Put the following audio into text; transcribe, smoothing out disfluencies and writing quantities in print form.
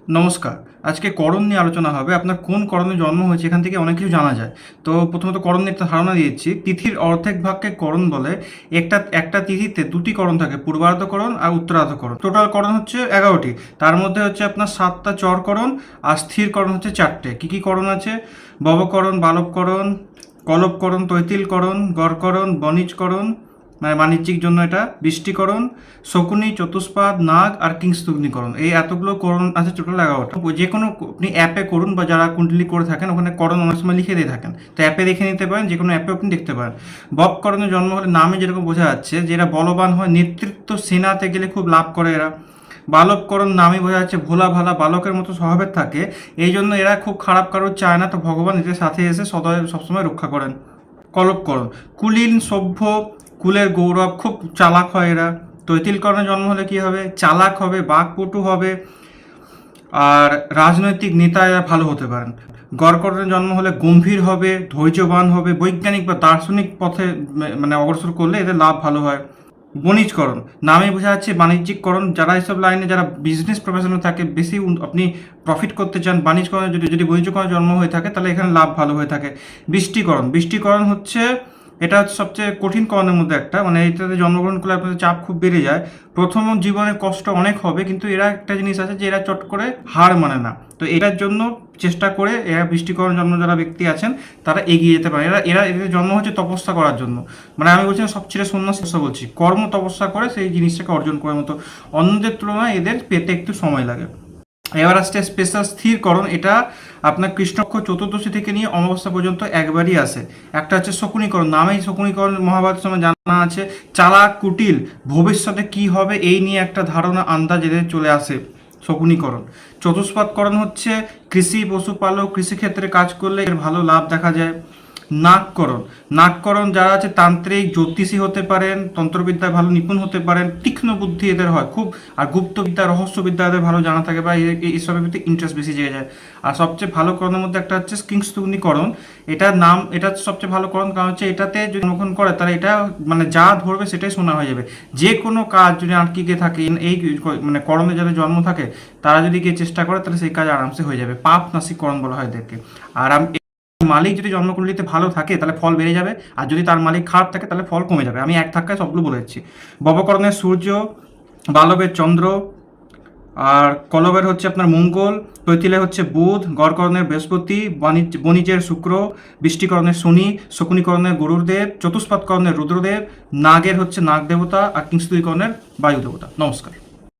নমস্কার। আজকে করণ নিয়ে আলোচনা হবে। আপনার কোন করণে জন্ম হয়েছে এখান থেকে অনেক কিছু জানা যায়। তো প্রথমত করণ নিয়ে একটা ধারণা দিয়েছি। তিথির অর্ধেক ভাগকে করণ বলে। একটা তিথিতে দুটি করণ থাকে, পূর্বার্ধকরণ আর উত্তরার্ধকরণ। টোটাল করণ হচ্ছে ১১টি। তার মধ্যে হচ্ছে আপনার ৭টা চরকরণ আর স্থিরকরণ হচ্ছে ৪টে। কী কী করণ আছে? ববকরণ, বালবকরণ, কলবকরণ, তৈতিলকরণ, গড়করণ, বণিজকরণ, মানে বাণিজ্যিক জন্য এটা, বৃষ্টিকরণ, শকুনি, চতুষ্পাদ, নাগ আর কিংস্তগ্নিকরণ। এই এতগুলো করণ আছে, টোটাল ১১টা। যে কোনো আপনি অ্যাপে করুন বা যারা কুণ্ডলী করে থাকেন ওখানে করণ অনেক সময় লিখে দিয়ে থাকেন, তো অ্যাপে দেখে নিতে পারেন, যে কোনো অ্যাপে আপনি দেখতে পারেন। ববকরণে জন্ম হলে নামে যেরকম বোঝা যাচ্ছে যে এরা বলবান হয়, নেতৃত্ব সেনাতে গেলে খুব লাভ করে এরা। বালবকরণ নামে বোঝা যাচ্ছে ভোলা ভালা বালকের মতো স্বভাবের থাকে, এই জন্য এরা খুব খারাপ কারোর চায় না, তো ভগবান এদের সাথে এসে সদয় সবসময় রক্ষা করেন। কলপকরণ কুলীন সভ্য, কুলের গৌরব, খুব চালাক হয় এরা। তৈতিলকরণে জন্ম হলে কি হবে? চালাক হবে, বাকপটু হবে, আর রাজনৈতিক নেতা এরা ভালো হতে পারেন। গড়করণে জন্ম হলে গম্ভীর হবে, ধৈর্যবান হবে, বৈজ্ঞানিক বা দার্শনিক পথে মানে অগ্রসর করলে এদের লাভ ভালো হয়। বণিজকরণ নামে বোঝা যাচ্ছে বাণিজ্যিককরণ, যারা এসব লাইনে যারা বিজনেস প্রফেশনে থাকে, বেশি আপনি প্রফিট করতে চান, বাণিজ্যকরণে যদি যদি বণিজ্যকরণে জন্ম হয়ে থাকে তাহলে এখানে লাভ ভালো হয়ে থাকে। বৃষ্টিকরণ হচ্ছে, এটা হচ্ছে সবচেয়ে কঠিন করণের মধ্যে একটা, মানে এটাতে জন্মগ্রহণ করলে আপনাদের চাপ খুব বেড়ে যায়। প্রথম জীবনে কষ্ট অনেক হবে, কিন্তু এরা একটা জিনিস আছে যে এরা চট করে হার মানে না, তো এটার জন্য চেষ্টা করে এরা বৃষ্টিকরণ জন্ম যারা ব্যক্তি আছেন তারা এগিয়ে যেতে পারে। এদের জন্ম হচ্ছে তপস্যা করার জন্য, মানে আমি বলছি সব ছেড়ে সন্ন্যাস বলছি, কর্ম তপস্যা করে সেই জিনিসটাকে অর্জন করার মতো। অন্যদের তুলনায় এদের পেতে একটু সময় লাগে। এবার আসছে স্পেশাল স্থিরকরণ, এটা আপনার কৃষ্ণপক্ষ চতুর্দশী থেকে নিয়ে অমাবস্যা পর্যন্ত একবারই আসে। একটা হচ্ছে শকুনিকরণ, নামেই শকুনিকরণ, মহাভারতের সময় জানা আছে। চালাক, কুটিল, ভবিষ্যতে কি হবে এই নিয়ে একটা ধারণা আন্দাজ এদের চলে আসে। শকুনিকরণ। চতুষ্পাদকরণ হচ্ছে কৃষি, পশুপালক, কৃষিক্ষেত্রে কাজ করলে এর ভালো লাভ দেখা যায়। নাগকরণ যারা আছে তান্ত্রিক, জ্যোতিষী হতে পারেন, তন্ত্রবিদ্যায় ভালো নিপুণ হতে পারেন, তীক্ষ্ণ বুদ্ধি এদের হয় খুব, আর গুপ্তবিদ্যা, রহস্যবিদ্যা এদের ভালো জানা থাকে বা এইসবের প্রতি ইন্টারেস্ট বেশি জেগে যায়। আর সবচেয়ে ভালো করণের মধ্যে একটা হচ্ছে কিংস্তগ্নিকরণ। এটা সবচেয়ে ভালো করণ, কারণ হচ্ছে এটাতে যদি জন্মগ্রহণ করে তাহলে এটা মানে যা ধরবে সেটাই শোনা হয়ে যাবে। যে কোনো কাজ যদি আটকে থাকে এই মানে করণে যাদের জন্ম থাকে তারা যদি গিয়ে চেষ্টা করে তাহলে সেই কাজ আরামসে হয়ে যাবে। পাপ নাসিক করণ বলা হয় এদেরকে। আর মালিক যদি জন্মকুণ্ডলিতে ভালো থাকে তাহলে ফল বেড়ে যাবে, আর যদি তার মালিক খারাপ থাকে তাহলে ফল কমে যাবে। আমি এক ধাক্কায় সবগুলো বলে দিচ্ছি। ববকরণের সূর্য, বালবের চন্দ্র, আর কলবের হচ্ছে আপনার মঙ্গল, তৈতিলে হচ্ছে বুধ, গড়করণের বৃহস্পতি, বণিজের শুক্র, বৃষ্টিকরণের শনি, শকুনিকরণের গরুরদেব, চতুষ্পাদকরণের রুদ্রদেব, নাগের হচ্ছে নাগ দেবতা, আর কিংস্তূকরণের বায়ু দেবতা। নমস্কার।